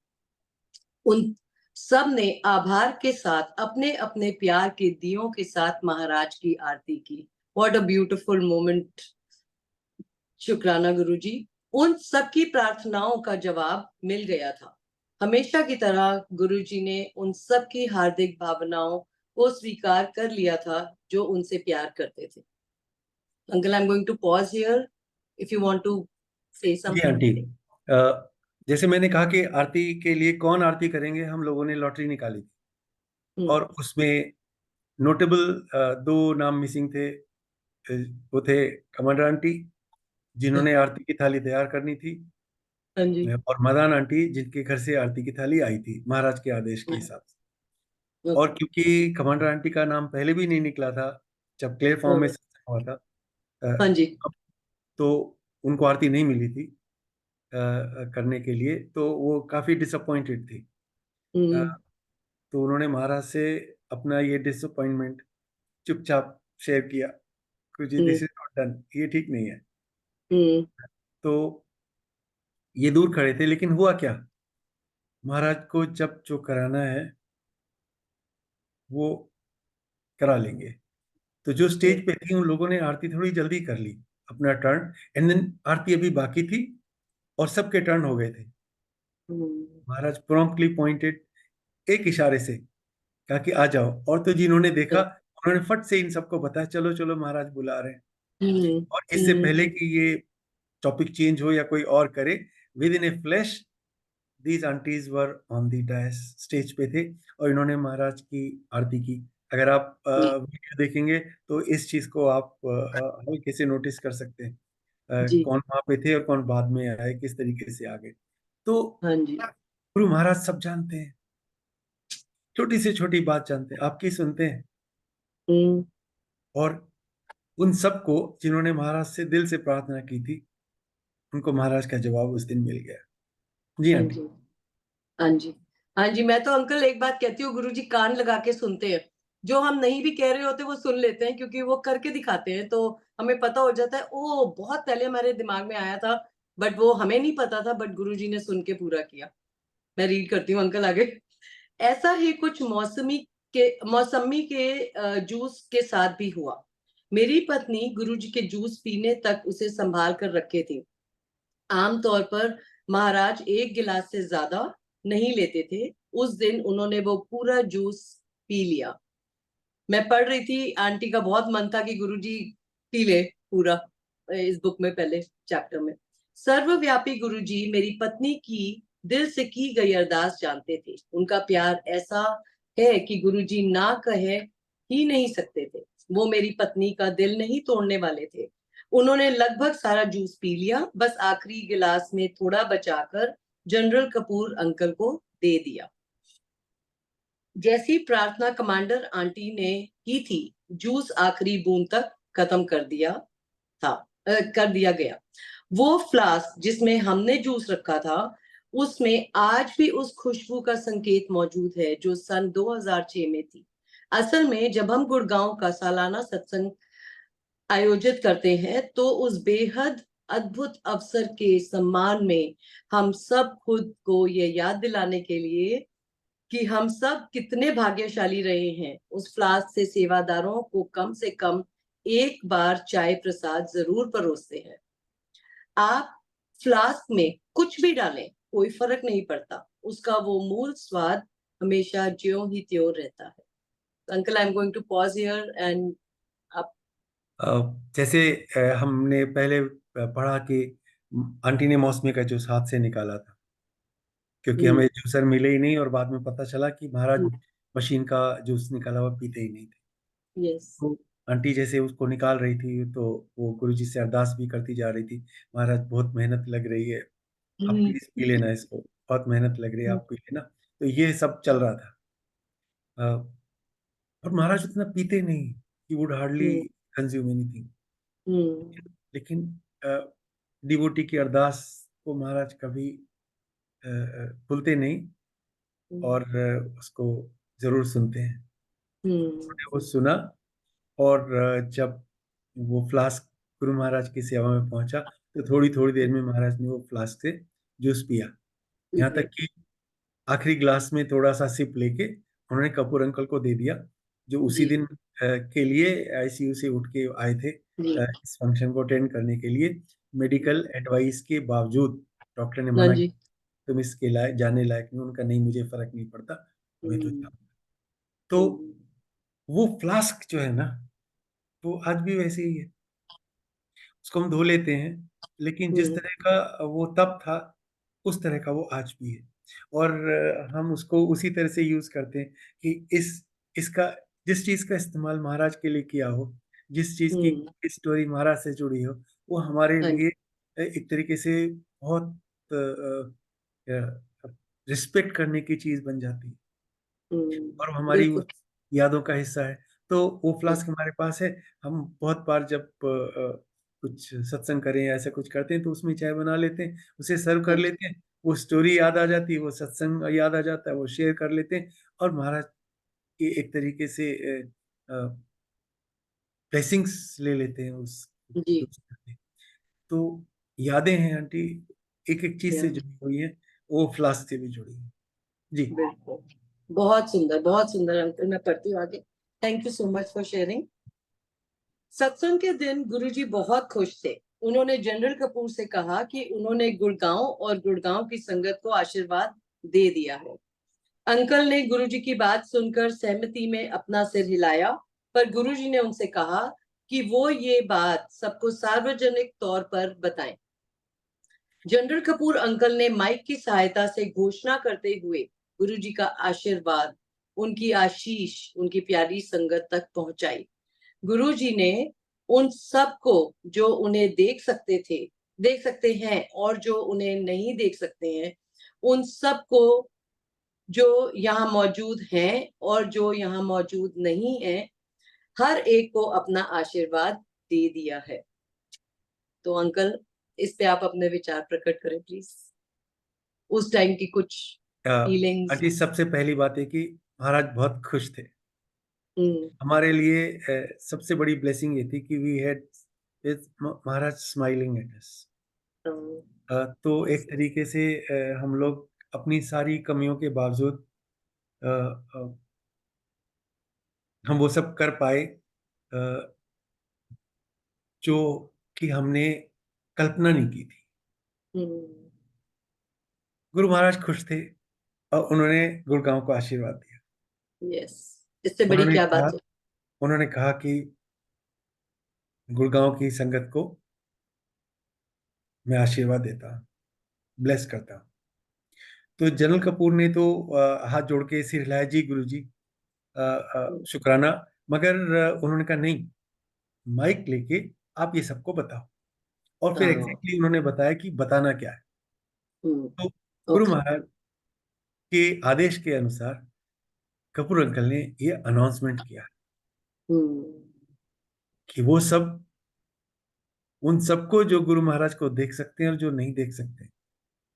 उन सब ने आभार के साथ अपने अपने प्यार के दियों के साथ महाराज की आरती की। What a beautiful moment. शुक्राना गुरुजी। उन सबकी प्रार्थनाओं का जवाब मिल गया था। हमेशा की तरह गुरुजी ने उन सबकी हार्दिक भावनाओं को स्वीकार कर लिया था जो उनसे प्यार करते थे। Uncle, I am going to pause here if you want to say जी आंटी, समथिंग। जैसे मैंने कहा कि आरती के लिए कौन आरती करेंगे, हम लोगों ने लॉटरी निकाली थी, और उसमें नोटेबल दो नाम मिसिंग थे। वो थे कमांडर आंटी, जिन्होंने आरती की थाली तैयार करनी थी, हाँ जी। और मदान आंटी, जिनके घर से आरती की थाली आई थी महाराज के आदेश के हिसाब से। और क्योंकि कमांडर आंटी का नाम पहले भी नहीं निकला था जब क्लियर फॉर्म में सत्संग हुआ था, हाँ जी। तो उनको आरती नहीं मिली थी करने के लिए, तो वो काफी डिसअपॉइंटेड थी। तो उन्होंने महाराज से अपना ये डिसअपॉइंटमेंट चुपचाप शेयर किया, कुछ दिस इज नॉट डन, ये ठीक नहीं है। तो ये दूर खड़े थे, लेकिन हुआ क्या, महाराज को जब जो कराना है वो करा लेंगे। तो जो स्टेज पे थी, उन लोगों ने आरती थोड़ी जल्दी कर ली, अपना टर्न, एंड देन आरती अभी बाकी थी और सबके टर्न हो गए थे। महाराज प्रॉम्प्टली पॉइंटेड, एक इशारे से कहा कि आ जाओ, और तो जिन्होंने देखा उन्होंने फट से इन सबको बताया, चलो चलो महाराज बुला रहे हैं। और इससे पहले कि ये टॉपिक चेंज हो या कोई और करे, within a flash these aunties were on the dais, stage पे थे, और इन्होंने महाराज की आरती की। अगर आप वीडियो देखेंगे तो इस चीज को आप हल्के से नोटिस कर सकते हैं, कौन वहां पे थे और कौन बाद में आए, किस तरीके से आ गए। तो गुरु महाराज सब जानते हैं, छोटी से छोटी बात जानते हैं, आपकी सुनते हैं। और उन सबको जिन्होंने महाराज से दिल से प्रार्थना की थी, उनको महाराज का जवाब उस दिन मिल गया। जी आंटी। हाँ जी। हाँ जी, मैं तो अंकल एक बात कहती हूँ, गुरुजी कान लगा के सुनते हैं। जो हम नहीं भी कह रहे होते वो सुन लेते हैं, क्योंकि वो करके दिखाते हैं, तो हमें पता हो जाता है। ओ, बहुत पहले हमारे दिमाग में आया था, बट वो हमें नहीं पता था, बट गुरुजी ने सुन के पूरा किया। मैं रीड करती हूँ अंकल आगे। ऐसा ही कुछ मौसमी के जूस के साथ भी हुआ। मेरी पत्नी गुरुजी के जूस पीने तक उसे संभाल कर रखे थी। आमतौर पर महाराज एक गिलास से ज्यादा नहीं लेते थे। उस दिन उन्होंने वो पूरा जूस पी लिया। मैं पढ़ रही थी, आंटी का बहुत मन था कि गुरुजी पी ले पूरा, इस बुक में पहले चैप्टर में। सर्वव्यापी गुरुजी मेरी पत्नी की दिल से की गई अरदास जानते थे। उनका प्यार ऐसा है कि गुरुजी ना कहे ही नहीं सकते थे। वो मेरी पत्नी का दिल नहीं तोड़ने वाले थे। उन्होंने लगभग सारा जूस पी लिया, बस आखिरी गिलास में थोड़ा बचाकर जनरल कपूर अंकल को दे दिया। जैसी प्रार्थना कमांडर आंटी ने की थी, जूस आखिरी बूंद तक खत्म कर दिया गया। वो फ्लास्क जिसमें हमने जूस रखा था, उसमें आज भी उस खुशबू का संकेत मौजूद है जो सन 2006 में थी। असल में जब हम गुड़गांव का सालाना सत्संग आयोजित करते हैं तो उस बेहद अद्भुत अवसर के सम्मान में हम सब खुद को ये याद दिलाने के लिए कि हम सब कितने भाग्यशाली रहे हैं, उस फ्लास्क से सेवादारों को कम से कम एक बार चाय प्रसाद जरूर परोसते हैं। आप फ्लास्क में कुछ भी डालें, कोई फर्क नहीं पड़ता, उसका वो मूल स्वाद हमेशा ज्यों ही त्यों रहता है। Uncle, I am going to pause here and आप। जैसे हमने पहले पढ़ा कि आंटी ने मौसमी का जूस हाथ से निकाला था, क्योंकि हमें जूसर मिले ही नहीं, और बाद में पता चला कि महाराज मशीन का जूस निकाला हुआ पीते ही नहीं थे। यस। तो आंटी जैसे उसको निकाल रही थी तो वो गुरुजी से अरदास भी करती जा रही थी, महाराज बहुत मेहनत लग रही है, आप प्लीज पी लेना इसको, बहुत मेहनत लग रही है, आप पी लेना। तो ये सब चल रहा था। और महाराज उतना पीते नहीं, he would hardly consume anything. लेकिन डिवोटी की अरदास को महाराज कभी भूलते नहीं, और उसको जरूर सुनते हैं। उन्होंने वो सुना, और जब वो फ्लास्क गुरु महाराज की सेवा में पहुंचा तो थोड़ी थोड़ी देर में महाराज ने वो फ्लास्क से जूस पिया। यहाँ तक कि आखिरी ग्लास में थोड़ा सा सिप लेके उन्होंने कपूर अंकल को दे दिया, जो उसी दिन के लिए आईसीयू से उठ के आए थे इस फंक्शन को अटेंड करने के लिए। मेडिकल एडवाइस के बावजूद डॉक्टर ने मना किया, तुम इसके लायक जाने लायक नहीं। उनका नहीं, मुझे फर्क नहीं पड़ता, तुम्हें तो जाओ। तो वो फ्लास्क जो है ना, वो आज भी वैसे ही है, उसको हम धो लेते हैं, लेकिन जिस तरह का वो तब था उस तरह का वो आज भी है। और हम उसको उसी तरह से यूज करते हैं कि इसका जिस चीज का इस्तेमाल महाराज के लिए किया हो, जिस चीज की स्टोरी महाराज से जुड़ी हो, वो हमारे लिए एक तरीके से बहुत रिस्पेक्ट करने की चीज बन जाती है, और हमारी उस यादों का हिस्सा है। तो वो फ्लास्क हमारे पास है। हम बहुत बार जब कुछ सत्संग करें या ऐसा कुछ करते हैं तो उसमें चाय बना लेते हैं, उसे सर्व कर लेते हैं, वो स्टोरी याद आ जाती है, वो सत्संग याद आ जाता है, वो शेयर कर लेते हैं, और महाराज की एक तरीके से ब्लेसिंग्स ले लेते हैं उस तो यादें हैं आंटी, एक एक चीज से जुड़ी हुई है, वो फ्लास्क से भी जुड़ी है। जी बिल्कुल, बहुत सुंदर अंकल। मैं पढ़ती हूँ आगे। Thank you so much for sharing. सत्संग के दिन गुरुजी बहुत खुश थे। उन्होंने जनरल कपूर से कहा कि उन्होंने गुड़गांव और गुड़गांव की संगत को आशीर्वाद दे दिया है। अंकल ने गुरुजी की बात सुनकर सहमति में अपना सिर हिलाया, पर गुरुजी ने उनसे कहा कि वो ये बात सबको सार्वजनिक तौर पर बताएं। जनरल कपूर अंकल ने माइक की सहायता से घोषणा करते हुए गुरुजी का आशीर्वाद, उनकी आशीष उनकी प्यारी संगत तक पहुंचाई। गुरुजी ने उन सबको जो उन्हें देख सकते हैं और जो उन्हें नहीं देख सकते हैं, उन सबको जो यहाँ मौजूद हैं और जो यहाँ मौजूद नहीं है, हर एक को अपना आशीर्वाद दे दिया है। तो अंकल, इस पे आप अपने विचार प्रकट करें प्लीज, उस टाइम की कुछ फीलिंग्स। आंटी, सबसे पहली बात है कि महाराज बहुत खुश थे। हमारे लिए सबसे बड़ी ब्लेसिंग ये थी कि we had Maharaj smiling at us. तो एक तरीके से हम लोग अपनी सारी कमियों के बावजूद हम वो सब कर पाए। जो कि हमने कल्पना नहीं की थी। गुरु महाराज खुश थे और उन्होंने गुड़गांव को आशीर्वाद दिया। यस, इससे बड़ी क्या बात है। उन्होंने कहा कि गुड़गांव की संगत को मैं आशीर्वाद देता हूँ, ब्लेस करता हूँ। तो जनरल कपूर ने तो हाथ जोड़ के सिर हिलाया, जी गुरु जी शुक्राना, मगर उन्होंने कहा नहीं, माइक लेके आप ये सबको बताओ। और फिर एग्जैक्टली उन्होंने बताया कि बताना क्या है। तो गुरु महाराज के आदेश के अनुसार कपूर अंकल ने ये अनाउंसमेंट किया कि वो सब, उन सबको जो गुरु महाराज को देख सकते हैं और जो नहीं देख सकते,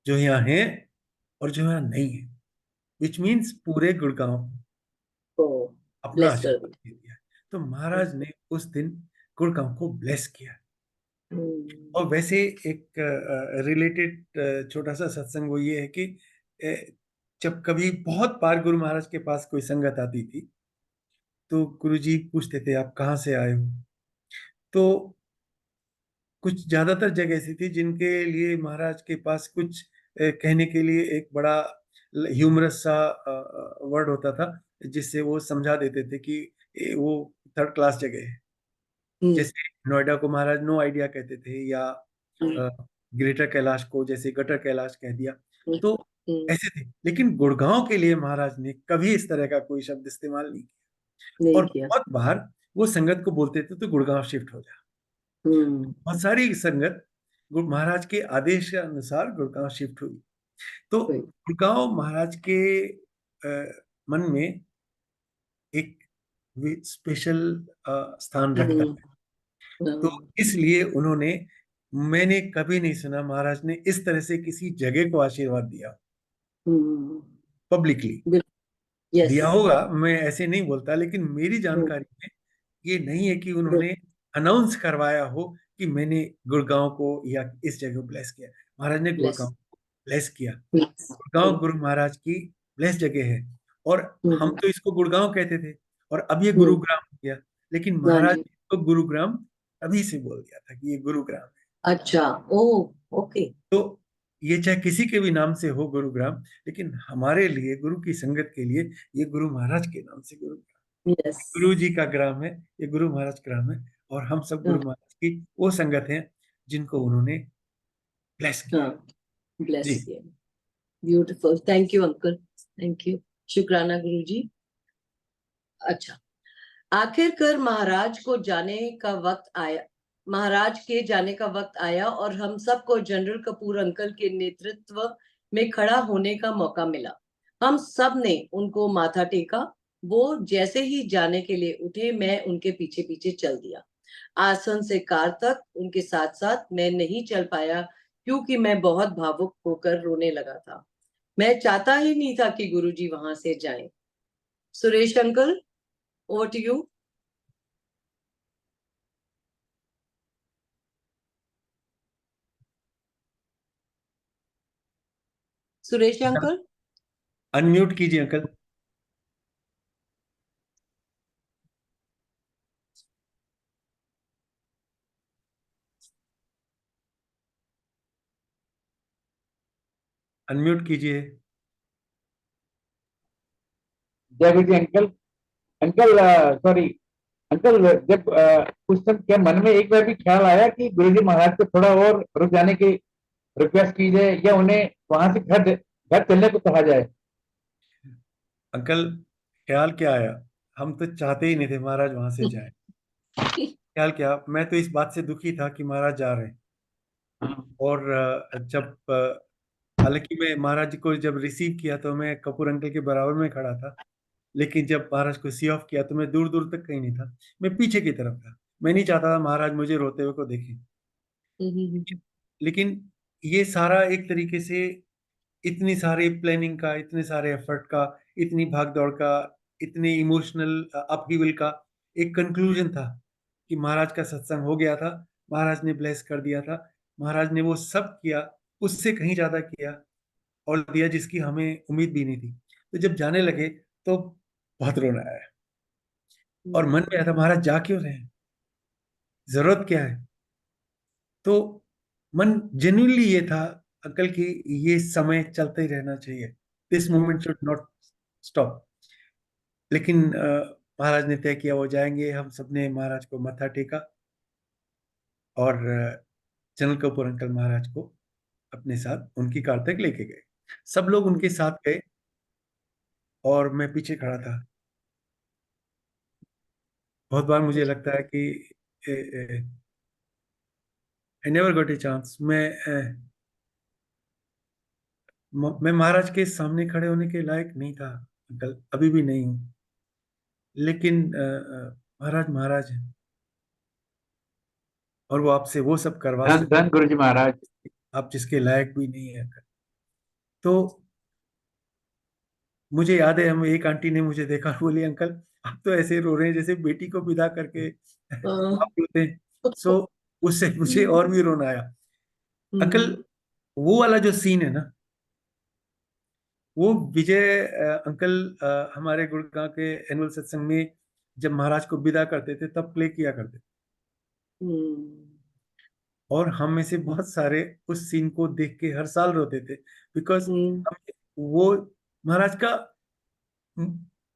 जो यहाँ हैं और जो यहाँ नहीं है, विच मीन्स पूरे गुड़गांव को अपना आशीर्वाद दे दिया। तो महाराज ने उस दिन गुड़गांव को ब्लेस किया। और वैसे एक रिलेटेड छोटा सा सत्संग वो ये है कि जब कभी बहुत बार गुरु महाराज के पास कोई संगत आती थी तो गुरु जी पूछते थे आप कहाँ से आए हो। तो कुछ ज्यादातर जगह ऐसी थी जिनके लिए महाराज के पास कुछ कहने के लिए एक बड़ा ह्यूमरस सा वर्ड होता था, जिससे वो समझा देते थे कि वो थर्ड क्लास जगह है। जैसे नोएडा को महाराज नो आइडिया कहते थे, या ग्रेटर कैलाश को जैसे गटर कैलाश कह दिया, तो ऐसे थे। लेकिन गुड़गांव के लिए महाराज ने कभी इस तरह का कोई शब्द इस्तेमाल नहीं किया। और बहुत बार वो संगत को बोलते थे तो गुड़गांव शिफ्ट हो जा। बहुत सारी संगत महाराज के आदेश के अनुसार गुड़गांव शिफ्ट हुई। तो गुड़गांव महाराज के मन में एक स्पेशल स्थान रखता है। तो इसलिए उन्होंने, मैंने कभी नहीं सुना महाराज ने इस तरह से किसी जगह को आशीर्वाद दिया पब्लिकली। दिया होगा, मैं ऐसे नहीं बोलता, लेकिन मेरी जानकारी में ये नहीं है कि उन्होंने अनाउंस करवाया हो कि मैंने गुड़गांव को या इस जगह ब्लेस किया। महाराज ने गुड़गांव को ब्लेस किया। गुड़गांव गुरु महाराज की ब्लेस जगह है, और हम तो इसको गुड़गांव कहते थे और अब ये गुरुग्राम हो गया। लेकिन महाराज ने तो गुरुग्राम अभी से बोल दिया था कि ये गुरुग्राम है। अच्छा, ओके। तो ये चाहे किसी के भी नाम से हो गुरुग्राम, लेकिन हमारे लिए, गुरु की संगत के लिए, ये गुरु महाराज के नाम से गुरुग्राम, गुरु जी का ग्राम है, ये गुरु महाराज ग्राम है। और हम सब गुरु महाराज की वो संगत हैं जिनको उन्होंने ब्लेस किया। ब्लेस किया। Beautiful, thank you uncle, thank you, शुक्राना गुरु जी। अच्छा, आखिरकार महाराज के जाने का वक्त आया और हम सबको जनरल कपूर अंकल के नेतृत्व में खड़ा होने का मौका मिला। हम सब ने उनको माथा टेका। वो जैसे ही जाने के लिए उठे, मैं उनके पीछे पीछे चल दिया। आसन से कार तक उनके साथ साथ मैं नहीं चल पाया क्योंकि मैं बहुत भावुक होकर रोने लगा था। मैं चाहता ही नहीं था कि गुरुजी वहां से जाएं। Suresh uncle, over to you. Suresh uncle, unmute कीजिए अंकल। अनम्यूट कीजिए। जय Guru ji uncle. Uncle sorry uncle, जब उस समय क्या मन में एक बार भी ख्याल आया कि गुरु जी महाराज को थोड़ा और रुक जाने की रिक्वेस्ट की जाए या उन्हें वहां से घर चलने को कहा जाए? अंकल, ख्याल क्या आया, हम तो चाहते ही नहीं थे महाराज वहां से जाए। ख्याल क्या, मैं तो इस बात से दुखी था कि महाराज जा रहे हैं। और जब हालांकि मैं महाराज जी को जब रिसीव किया तो मैं कपूर अंकल के बराबर में खड़ा था, लेकिन जब महाराज को सी ऑफ किया तो मैं दूर दूर तक कहीं नहीं था, मैं पीछे की तरफ था। मैं नहीं चाहता था महाराज मुझे रोते हुए को देखें। लेकिन ये सारा एक तरीके से, इतनी सारी प्लानिंग का, इतने सारे एफर्ट का, इतनी भाग दौड़ का, इतने इमोशनल अपहीवल का एक कंक्लूजन था कि महाराज का सत्संग हो गया था, महाराज ने ब्लेस कर दिया था। महाराज ने वो सब किया, उससे कहीं ज्यादा किया और दिया जिसकी हमें उम्मीद भी नहीं थी। तो जब जाने लगे तो बहुत रोना आया और मन में आया था महाराज जा क्यों रहे हैं, जरूरत क्या है। तो मन जेन्युइनली ये था अंकल कि ये समय चलते ही रहना चाहिए, this moment should not stop. लेकिन महाराज ने तय किया वो जाएंगे, हम सबने महाराज को मत्था टेका और जनरल कपूर अंकल महाराज को अपने साथ उनकी कार तक लेके गए। सब लोग उनके साथ गए और मैं पीछे खड़ा था। बहुत बार मुझे लगता है कि I never got a chance, मैं महाराज के सामने खड़े होने के लायक नहीं था अंकल, अभी भी नहीं हूं। लेकिन महाराज महाराज है और वो आपसे वो सब करवा धन सकते धन गुरु जी महाराज। आप जिसके लायक भी नहीं है अंकल। तो मुझे याद है, हम एक आंटी ने मुझे देखा और बोली अंकल आप तो ऐसे रो रहे हैं जैसे बेटी को विदा करके बाप रोते हैं। सो उससे मुझे और भी रोना आया। अंकल वो वाला जो सीन है ना, वो विजय अंकल हमारे गुड़गांव के एनुअल सत्संग में जब महाराज को विदा करते थे तब प्ले किया करते थे। और हम में से बहुत सारे उस सीन को देख के हर साल रोते थे, बिकॉज वो महाराज का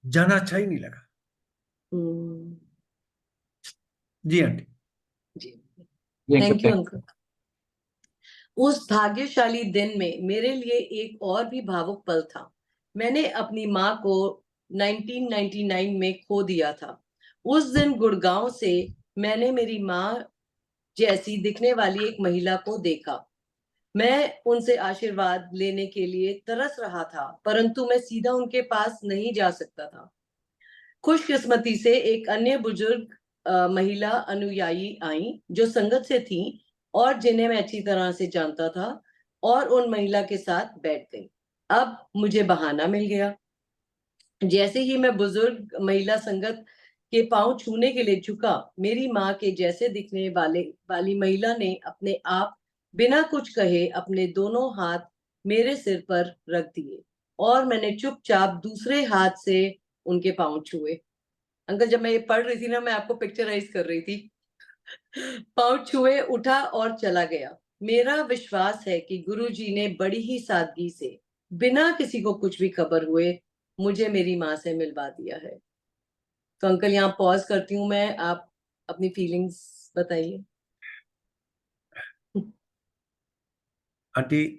जाना अच्छा ही नहीं लगा। जी आंटी। जी, जी थैंक यू अंकल। अंकल। उस भाग्यशाली दिन में मेरे लिए एक और भी भावुक पल था। मैंने अपनी माँ को 1999 में खो दिया था। उस दिन गुड़गांव से मैंने मेरी माँ जैसी दिखने वाली एक महिला को देखा। मैं उनसे आशीर्वाद लेने के लिए तरस रहा था, परंतु मैं सीधा उनके पास नहीं जा सकता था। खुशकिस्मती से एक अन्य बुजुर्ग महिला अनुयायी आई जो संगत से थी और जिन्हें मैं अच्छी तरह से जानता था, और उन महिला के साथ बैठ गई। अब मुझे बहाना मिल गया। जैसे ही मैं बुजुर्ग महिला संगत के पांव छूने के लिए झुका, मेरी माँ के जैसे दिखने वाली महिला ने अपने आप बिना कुछ कहे अपने दोनों हाथ मेरे सिर पर रख दिए और मैंने चुपचाप दूसरे हाथ से उनके पांव छुए। अंकल जब मैं ये पढ़ रही थी ना, मैं आपको पिक्चराइज कर रही थी। पांव छुए, उठा और चला गया। मेरा विश्वास है कि गुरुजी ने बड़ी ही सादगी से, बिना किसी को कुछ भी खबर हुए, मुझे मेरी माँ से मिलवा दिया है। तो अंकल यहाँ पॉज करती हूँ मैं, आप अपनी फीलिंग्स बताइए। आंटी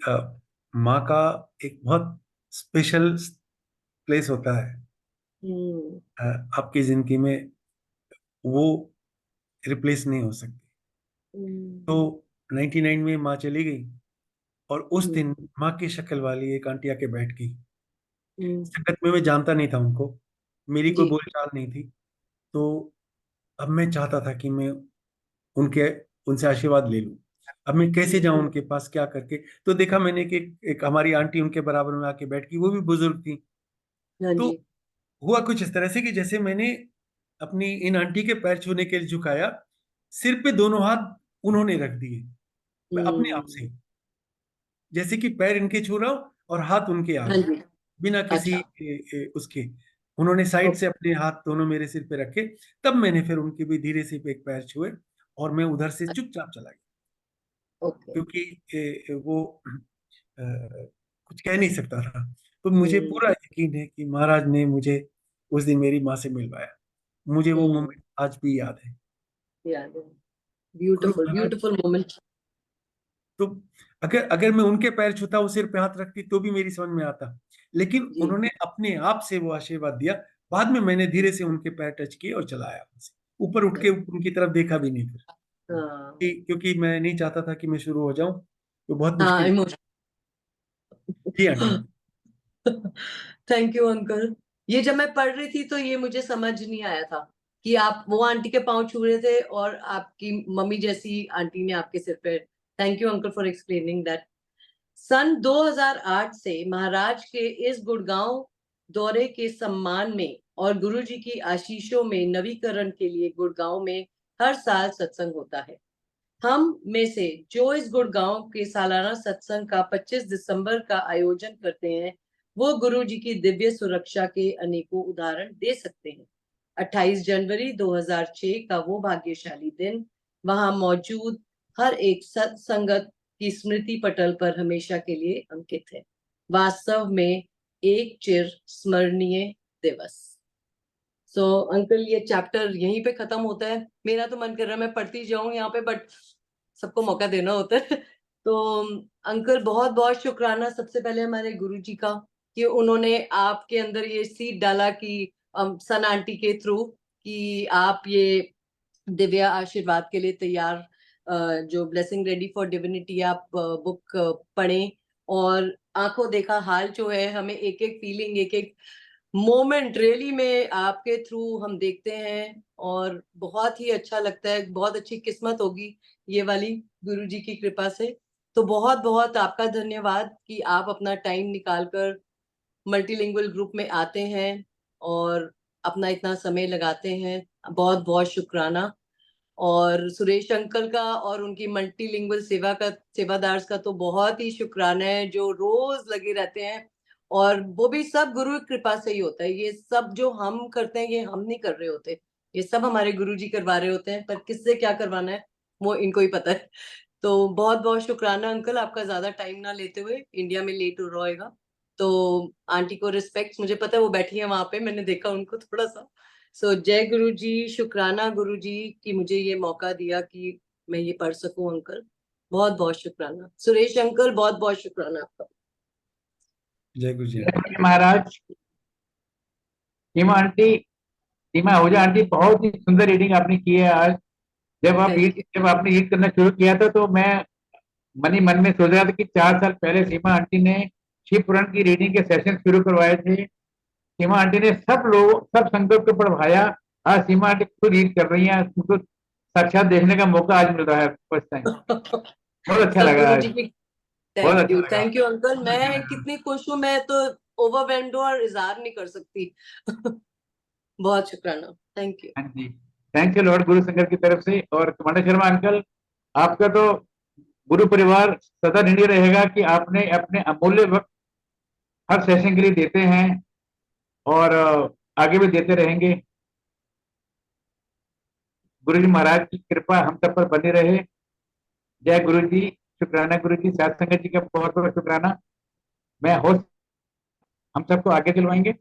माँ का एक बहुत स्पेशल प्लेस होता है आपकी जिंदगी में, वो रिप्लेस नहीं हो सकती। तो 99 में माँ चली गई और उस दिन माँ की शक्ल वाली एक आंटी आके बैठ गई। संगत में मैं जानता नहीं था उनको, मेरी कोई जी। बोलचाल नहीं थी। तो अब मैं चाहता था कि मैं उनके उनसे आशीर्वाद ले लूं। अब मैं कैसे जाऊं उनके पास, क्या करके। तो देखा मैंने कि एक हमारी आंटी उनके बराबर में आके बैठ गई, वो भी बुजुर्ग थी। हाँ तो जी। हुआ कुछ इस तरह से कि जैसे मैंने अपनी इन आंटी के पैर छूने के लिए झुकाया, सिर पे दोनों हाथ उन्होंने रख दिए अपने आप से, जैसे कि पैर इनके छू रहा हूं और हाथ उनके हाँ आगे, जी। बिना किसी अच्छा। उसके। उन्होंने साइड से ओके। अपने हाथ दोनों मेरे सिर पे रखे, तब मैंने फिर उनके भी धीरे से एक पैर छुए और मैं उधर से चुपचाप चला गया, ओके। क्योंकि वो कुछ कह नहीं सकता था। तो मुझे पूरा यकीन है कि महाराज ने मुझे उस दिन मेरी माँ से मिलवाया। मुझे वो मोमेंट आज भी याद है। याद है। गुरु ब्यूटीफुल महाराज, ब्यूटीफुल मोमेंट। तो अगर अगर मैं उनके पैर छूता, वो सिर पे हाथ रखती, तो भी मेरी समझ में आता। लेकिन जी। उन्होंने अपने आप से वो आशीर्वाद दिया। बाद में मैंने धीरे से उनके पैर टच किए और चला आया वहां से। ऊपर उठ के उनकी तरफ देखा भी नहीं फिर, हाँ। क्योंकि मैं नहीं चाहता था कि मैं शुरू हो जाऊं, तो बहुत हाँ, मुश्किल। इमोशन। जी आंटी। Thank you uncle. ये जब मैं पढ़ रही थी तो ये मुझे समझ नहीं आया था कि आप वो आंटी के पांव छू रहे थे और आपकी मम्मी जैसी आंटी ने आपके सिर पे। Thank you uncle for explaining that. सन 2008 से महाराज के इस गुड़गांव दौरे के सम्मान में और गुरुजी की आशीषों में नवीकरण के लिए गुड़गांव में हर साल सत्संग होता है। हम में से जो इस गुड़गांव के सालाना सत्संग का 25 दिसंबर का आयोजन करते हैं, वो गुरु जी की दिव्य सुरक्षा के अनेकों उदाहरण दे सकते हैं। 28 जनवरी 2006 का वो भाग्यशाली दिन, वहां मौजूद हर एक सत्संगत की स्मृति पटल पर हमेशा के लिए अंकित है। वास्तव में एक चिर स्मरणीय दिवस। सो अंकल, ये चैप्टर यहीं पे खत्म होता है। मेरा तो मन कर रहा है मैं पढ़ती जाऊं यहाँ पे, बट सबको मौका देना होता है। तो अंकल, बहुत बहुत शुक्राना सबसे पहले हमारे गुरुजी का, कि उन्होंने आपके अंदर ये सीड डाला कि सन आंटी के थ्रू, कि आप ये दिव्य आशीर्वाद के लिए तैयार, जो ब्लेसिंग रेडी फॉर डिविनिटी आप बुक पढ़ें। और आंखों देखा हाल जो है, हमें एक एक फीलिंग, एक एक मोमेंट रियली में आपके थ्रू हम देखते हैं, और बहुत ही अच्छा लगता है। बहुत अच्छी किस्मत होगी ये वाली, गुरुजी की कृपा से। तो बहुत बहुत आपका धन्यवाद कि आप अपना टाइम निकालकर मल्टीलिंगुअल ग्रुप में आते हैं और अपना इतना समय लगाते हैं। बहुत बहुत शुक्राना। और सुरेश अंकल का और उनकी मल्टीलिंगुअल सेवादार्स का तो बहुत ही शुक्राना है, जो रोज लगे रहते हैं। और वो भी सब गुरु की कृपा से ही होता है। ये सब जो हम करते हैं, ये हम नहीं कर रहे होते, ये सब हमारे गुरुजी करवा रहे होते हैं। पर किससे क्या करवाना है वो इनको ही पता है। तो बहुत बहुत शुक्राना अंकल, आपका ज्यादा टाइम ना लेते हुए, इंडिया में लेट हो रहा होगा। तो आंटी को रिस्पेक्ट, मुझे पता है वो बैठी है वहां पे, मैंने देखा उनको थोड़ा सा। सो जय गुरु जी, शुक्राना गुरु जी कि मुझे ये मौका दिया कि मैं ये पढ़ सकूं अंकल। बहुत बहुत शुक्राना। सुरेश अंकल, बहुत बहुत शुक्राना आपका। जय गुरु जी जय आंटी। गुरु जी महाराज। सीमा आंटी, सीमा आहूजा आंटी, बहुत ही सुंदर रीडिंग आपने की है आज। Thank you. जब आपने रीड करना शुरू किया था, तो मैं मन ही मन में सोच रहा था कि 4 साल पहले सीमा आंटी ने शिव पुराण की रीडिंग के सेशन शुरू करवाए थे। सीमा आंटी ने सब संकल्प को पढ़वाया। आज सीमा आंटी खुद रीड कर रही हैं, उनको साक्षात देखने का मौका आज मिल रहा है फर्स्ट टाइम। बहुत अच्छा सब लगा गुरु आज, जी की। बहुत अच्छा लगा। Thank you uncle. मैं कितनी खुश हूँ, मैं तो ओवरवेल्म्ड हूँ और इजहार नहीं कर सकती। बहुत शुक्राना। Thank you. हाँ जी, थैंक यू लॉर्ड गुरु संगत की तरफ से। और कमांडर शर्मा अंकल, आपका तो गुरु परिवार सदा ऋणी रहेगा कि आपने अपने अमूल्य वक्त हर सेशन के लिए देते हैं, और आगे भी देते रहेंगे। गुरु जी महाराज की कृपा हम सब पर बनी रहे। जय गुरु जी। शुक्राना गुरु जी, साथ संगत जी का बहुत बहुत शुक्राना। मैं होस्ट हम सबको आगे चलवाएंगे।